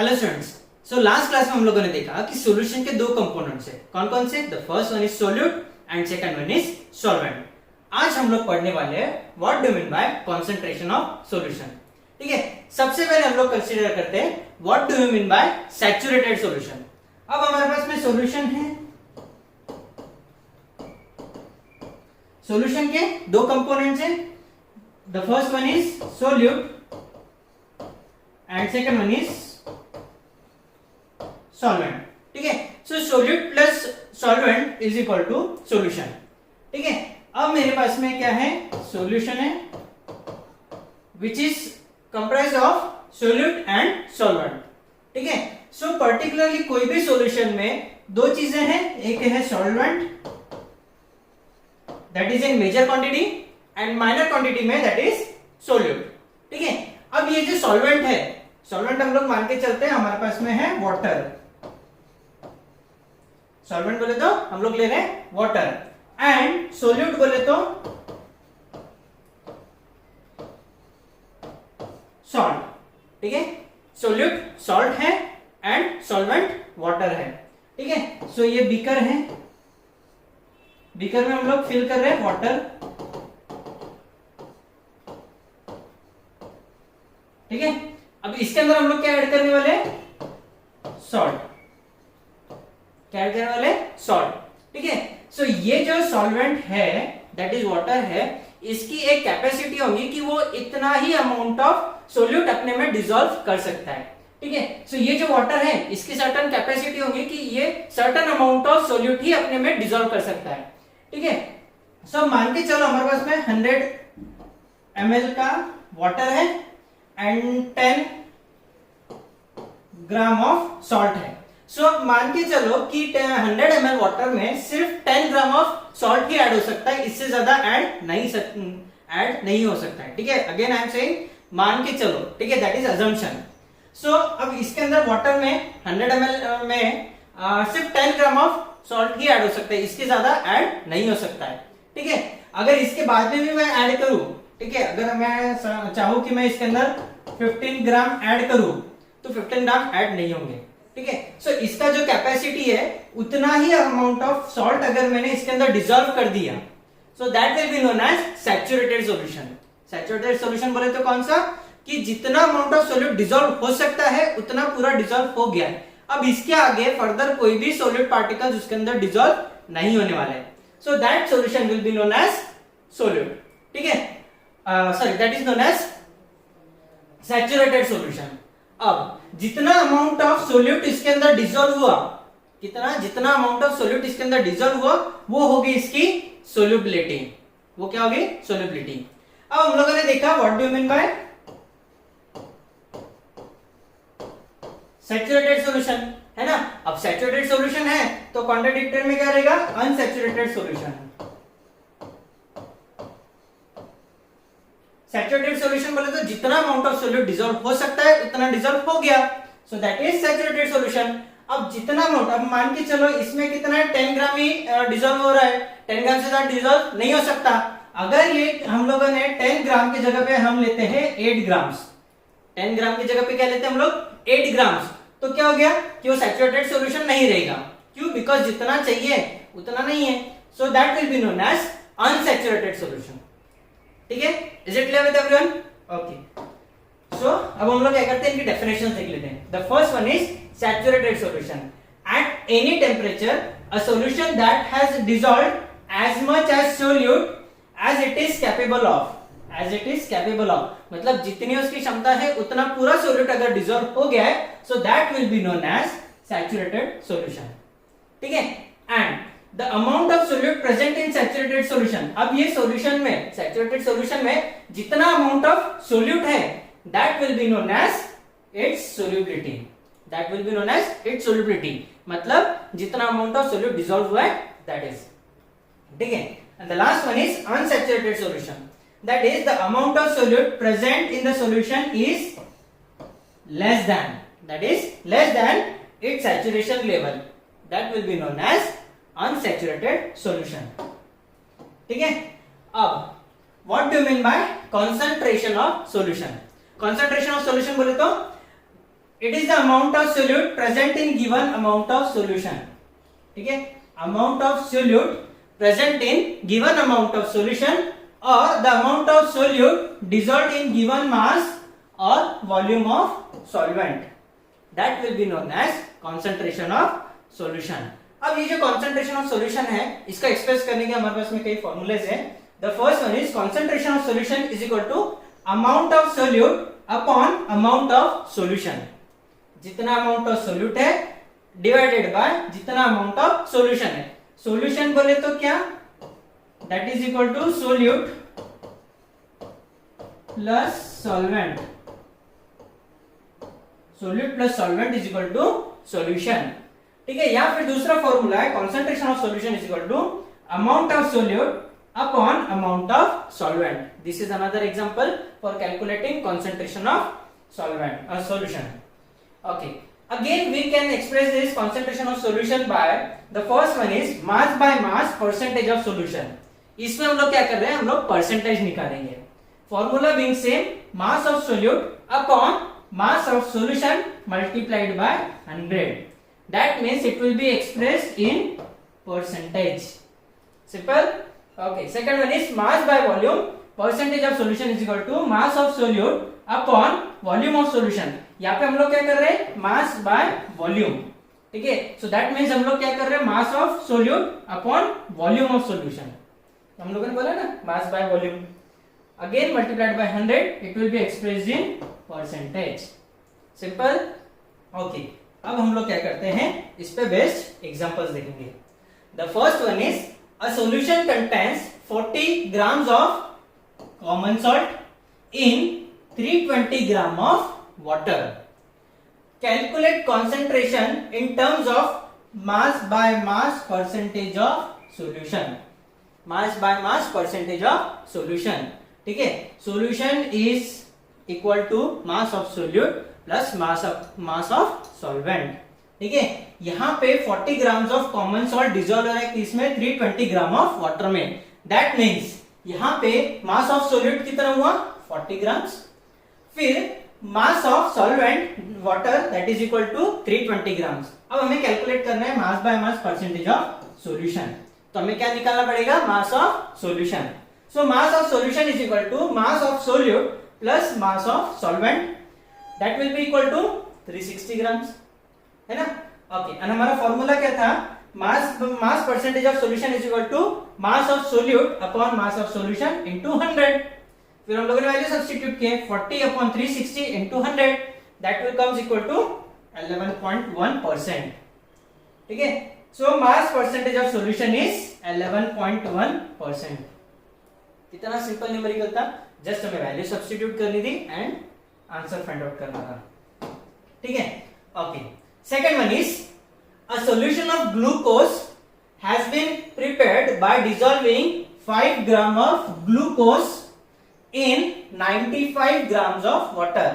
Hello students. So last class में हम लोगों ने देखा कि सॉल्यूशन के दो कंपोनेंट्स है। कौन कौन से? The first one is solute and second one is solvent. आज हम लोग पढ़ने वाले हैं what do mean by concentration of solution. ठीक है, सबसे पहले हम लोग कंसीडर करते हैं what do you mean by saturated solution. अब हमारे पास में सॉल्यूशन है, सॉल्यूशन के दो कंपोनेंट्स हैं। The first one is solute and second one is solvent. ठीक है, so solute plus solvent is equal to solution. ठीक है, अब मेरे पास में क्या है? सॉल्यूशन है which is comprise of solute and solvent. ठीक है, सो पर्टिकुलरली कोई भी सॉल्यूशन में दो चीजें हैं, एक है solvent that is in major quantity and minor quantity में दैट इज सोल्यूट। ठीक है, अब ये जो सॉल्वेंट है, सॉल्वेंट हम लोग मान के चलते हैं हमारे पास में है वाटर। सॉल्वेंट बोले तो हम लोग ले रहे हैं वाटर एंड सोल्यूट बोले तो सॉल्ट। ठीक है, सोल्यूट सॉल्ट है एंड सॉल्वेंट वाटर है। ठीक है, सो ये बीकर है, बीकर में हम लोग फिल कर रहे हैं वाटर। ठीक है, अब इसके अंदर हम लोग क्या ऐड करने वाले? सॉल्ट। क्या ऐड करने वाले? सॉल्ट। ठीक है, सो ये जो सॉल्वेंट है दैट इज वाटर है, इसकी एक कैपेसिटी होगी कि वो इतना ही अमाउंट ऑफ सोल्यूट अपने में डिसॉल्व कर सकता है। ठीक है, सो ये जो वाटर है इसकी सर्टेन कैपेसिटी होगी कि ये सर्टेन अमाउंट ऑफ सोल्यूट ही अपने में डिसॉल्व कर सकता है। ठीक है, सो मान के चलो हमारे पास में 100 ml का वाटर है एंड 10 ग्राम ऑफ सॉल्ट है। सो मान के चलो कि 100 ml वाटर में सिर्फ 10 gram of salt he add हो सकता है, इससे ज्यादा ऐड नहीं हो सकता है। ठीक है, अगेन आई एम सेइंग मान के चलो। ठीक है, दैट इज अजम्पशन। सो अब इसके अंदर वाटर में 100 ml में सिर्फ 10 gram of salt he add हो सकता है, इसके ज्यादा ऐड नहीं हो सकता है। ठीक है, अगर इसके बाद में भी मैं ऐड करूं, ठीक है, अगर मैं चाहूं कि मैं इसके अंदर 15 ग्राम ऐड करूं तो 15 ग्राम ऐड नहीं होंगे। ठीक है, सो इसका जो कैपेसिटी है उतना ही अमाउंट ऑफ सॉल्ट अगर मैंने इसके अंदर डिसॉल्व कर दिया, so that will be known as saturated solution. Saturated solution बोले तो कौन सा? कि जितना अमाउंट ऑफ सोल्यूट डिसॉल्व हो सकता है उतना पूरा डिसॉल्व हो गया है। अब इसके आगे फर्दर कोई भी सोल्यूट पार्टिकल्स उसके अंदर डिसॉल्व नहीं होने वाले हैं, so that solution will be known as solute. ठीक है, sorry that is known as saturated solution. अब जितना अमाउंट ऑफ सोल्यूट इसके अंदर डिसॉल्व हुआ, जितना अमाउंट ऑफ सोल्यूट इसके अंदर डिसॉल्व हुआ वो होगी इसकी सोल्युबिलिटी। वो क्या होगी? सोल्युबिलिटी। अब हम लोगों ने देखा what do you mean by saturated solution, है ना। अब सैचुरेटेड सॉल्यूशन है तो कॉन्ट्राडिक्टर में क्या रहेगा? Unsaturated solution. सैचुरेटेड सॉल्यूशन बोले तो जितना अमाउंट ऑफ सोल्यूट डिसॉल्व हो सकता है उतना डिसॉल्व हो गया, so that is saturated solution. अब जितना अमाउंट, अब मान के चलो इसमें कितना है? 10 ग्राम ही डिसॉल्व हो रहा है, 10 ग्राम से ज्यादा डिसॉल्व नहीं हो सकता। अगर ये हम लोगों ने 10 ग्राम की जगह पे हम लेते हैं 8 ग्राम्स, 10 ग्राम की जगह पे क्या लेते हैं हम लोग? 8 ग्राम्स, तो क्या हो गया कि वो सैचुरेटेड सॉल्यूशन नहीं रहेगा। क्यों? बिकॉज जितना चाहिए उतना नहीं है, so that will be known as unsaturated solution. ठीक है, is it clear with everyone? Okay, so अब हम लोग क्या करते हैं, इनकी डेफिनेशन देख लेते हैं। The first one is saturated solution. At any temperature a solution that has dissolved as much as solute as it is capable of, as it is capable of मतलब जितनी उसकी क्षमता है उतना पूरा सोल्यूट अगर डिसॉल्व हो गया है, so that will be known as saturated solution. ठीक है, and the amount of solute present in saturated solution. अब ये सॉल्यूशन में, सैचुरेटेड सॉल्यूशन में जितना अमाउंट ऑफ सोल्यूट है that will be known as its solubility. That will be known as its solubility मतलब जितना अमाउंट ऑफ सोल्यूट डिसॉल्व हुआ है दैट इज। ठीक है, and the last one is unsaturated solution. That is the amount of solute present in the solution is less than, that is less than its saturation level. That will be known as unsaturated solution. ठीक है, अब what do you mean by concentration of solution? Concentration of solution बोले तो it is the amount of solute present in given amount of solution. ठीक है, amount of solute present in given amount of solution और the amount of solute dissolved in given mass और volume of solvent, that will be known as concentration of solution. अब ये जो concentration of solution है, इसका express करने के हमारे पास में कई फॉर्मूलेज हैं। The first one is concentration of solution is equal to amount of solute upon amount of solution. जितना अमाउंट ऑफ सोल्यूट है डिवाइडेड बाय जितना अमाउंट ऑफ सॉल्यूशन है। सॉल्यूशन बोले तो क्या, that is equal to solute plus solvent. Solute plus solvent is equal to solution. ठीक है, या फिर दूसरा फॉर्मूला है concentration of solution is equal to amount of solute upon amount of solvent. This is another example for calculating concentration of solvent solution. Okay, again we can express this concentration of solution by the first one is mass by mass percentage of solution. इसमें हम लोग क्या कर रहे हैं, हम लोग percentage निकालेंगे। Formula being same, mass of solute upon mass of solution multiplied by 100. That means it will be expressed in percentage. Simple. Okay. Second one is mass by volume. Percentage of solution is equal to mass of solute upon volume of solution. यहाँ पे हम लोग क्या कर रहे हैं, mass by volume. ठीक है, so that means हम लोग क्या कर रहे हैं, mass of solute upon volume of solution. हम लोगों ने बोला ना mass by volume. Again multiplied by 100, it will be expressed in percentage. Simple. Okay, अब हम लोग क्या करते हैं, इस पे बेस्ड एग्जांपल्स देखेंगे। The first one is a solution contains 40 grams of common salt in 320 gram of water. Calculate concentration in terms of mass by mass percentage of solution. Mass by mass percentage of solution. ठीक है, solution is equal to mass of solute plus mass of solvent. ठीक है, यहाँ पे 40 grams of common salt dissolve हो रहा है किसमें, 320 ग्राम ऑफ वाटर में। दैट मीन्स यहाँ पे मास ऑफ सोल्यूट कितना हुआ, 40 ग्राम्स। फिर mass of solvent water that is equal to 320 grams. अब हमें कैलकुलेट करना है mass by mass percentage of solution. तो हमें क्या निकालना पड़ेगा, mass of solution. So mass of solution is equal to mass of solute plus mass of solvent, that will be equal to 360 grams, है ना। ओके, और हमारा फॉर्मूला क्या था, mass percentage of solution is equal to mass of solute upon mass of solution into 100। फिर हम लोगों ने वैल्यू सब्स्टिट्यूट किए, 40 upon 360 into 100, that will comes equal to 11.1%। ठीक है, so mass percentage of solution is 11.1%। कितना सिंपल न्यूमेरिकल था, just हमें वैल्यू सब्स्टिट्यूट करनी थी एंड आंसर फाइंड आउट करना था। ठीक है, okay. Second one is a solution of glucose has been prepared by dissolving 5 gram of glucose in 95 grams of water.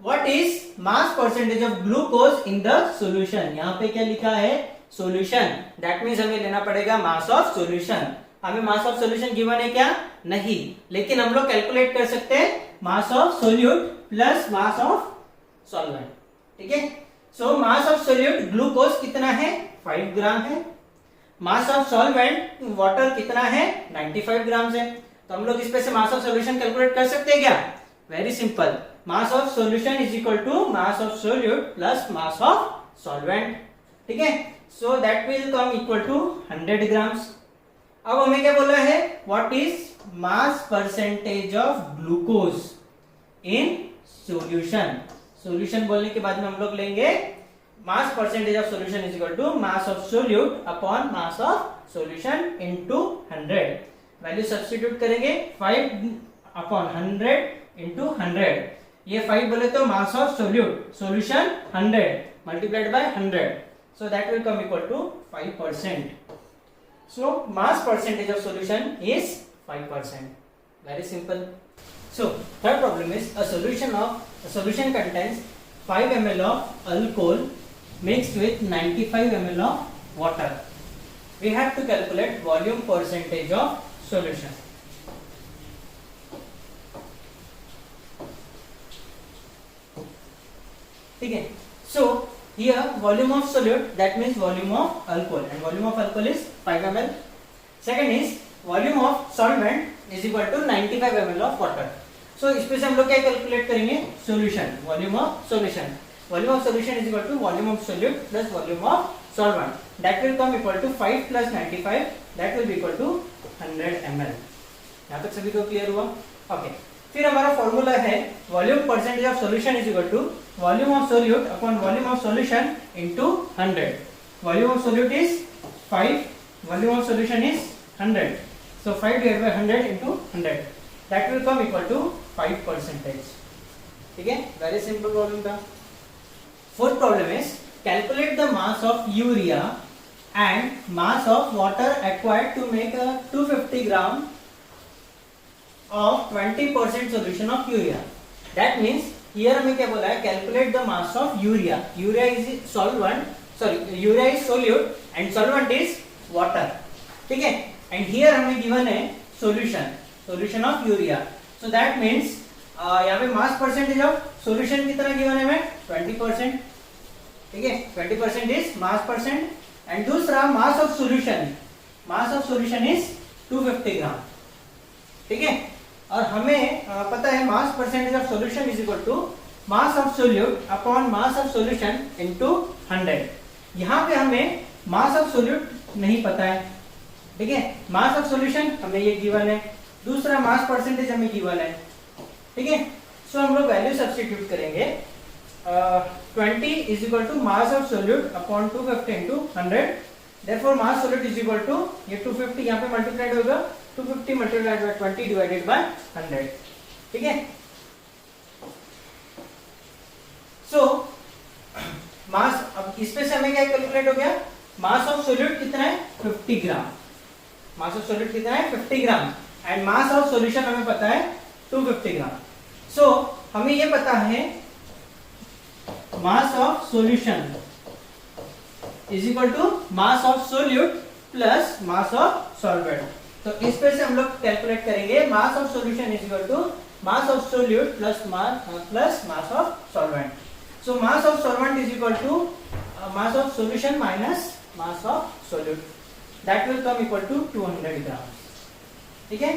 What is mass percentage of glucose in the solution. यहाँ पे क्या लिखा है, solution, that means हमें लेना पड़ेगा mass of solution. हमें मास of solution given है क्या, नहीं, लेकिन हम लोग कैलकुलेट कर सकते हैं मास of solute plus mass of solvent. ठीक है, so mass of solute glucose कितना है, 5 ग्राम है। मास ऑफ सॉल्वेंट वाटर कितना है, 95 ग्राम है। तो हम लोग इस पे से मास ऑफ सॉल्यूशन कैलकुलेट कर सकते हैं क्या, very simple, mass of solution is equal to mass of solute plus mass of solvent. ठीक है, so that will come equal to 100 grams. अब हमें क्या बोला है, what is mass percentage of glucose in solution. Solution बोलने के बाद में हम लोग लेंगे mass percentage of solution is equal to mass of solute upon mass of solution into 100। Value substitute करेंगे, 5 अपॉन 100 इनटू 100। ये 5 बोले तो mass of solute, solution 100 multiplied by 100, so that will come equal to 5%। So mass percentage of solution is 5%. Very simple. So third problem is a solution contains 5 ml of alcohol mixed with 95 ml of water. We have to calculate volume percentage of solution. ठीक है. So here volume of solute, that means volume of alcohol, and volume of alcohol is 5 ml. Second is volume of solvent is equal to 95 ml of water. So इसमें से हम लोग क्या calculate करेंगे, solution, volume of solution. Volume of solution is equal to volume of solute plus volume of solvent. That will come equal to 5 plus 95. That will be equal to 100 ml. यहाँ तक सभी को क्लियर हुआ? Okay. फिर हमारा formula है volume percentage of solution is equal to volume of solute upon volume of solution into 100. Volume of solute is 5, volume of solution is 100. So 5 divided by 100 into 100. That will come equal to 5%. ठीक है, very simple problem था. Fourth problem is calculate the mass of urea and mass of water acquired to make a 250 gram of 20% solution of urea. That means here हमें क्या बोला है, calculate the mass of urea. Urea is solvent, sorry, urea is solute and solvent is water. ठीक है, and here हमें given है solution of urea. So that means यहाँ पे mass percentage of solution कितना given है हमें 20%. ठीक है, 20% is mass percent, and दूसरा mass of solution is 250 ग्राम. ठीक है, और हमें पता है mass percentage of solution is equal to mass of solute upon mass of solution into 100. यहाँ पे हमें मास ऑफ सोल्यूट नहीं पता है. ठीक है, मास ऑफ सॉल्यूशन हमें ये गिवन है, दूसरा मास परसेंटेज हमें गिवन है. ठीक है, सो हम लोग वैल्यू सब्स्टिट्यूट करेंगे. 20 is equal to mass of solute upon 250 into 100. Therefore mass solute is equal to ये 250 यहाँ पे मल्टीप्लाइड होगा, 250 multiplied by 20 divided by 100. ठीक है, सो मास, अब इसमें से हमें क्या कैलकुलेट हो गया, मास ऑफ सोल्यूट कितना है 50 ग्राम. मास ऑफ सोल्यूट कितना है 50 gram and mass of solution हमें पता है 250 ग्राम. सो हमें ये पता है mass of solution is equal to mass of solute plus mass of solvent. तो इस पे से हम लोग कैलकुलेट करेंगे mass of solution is equal to mass of solute plus mass of solvent. So mass of solvent is equal to mass of solution minus mass of solute. That will come equal to 200 gram. ठीक है,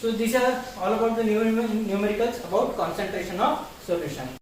so this are all about the numericals about concentration of solution.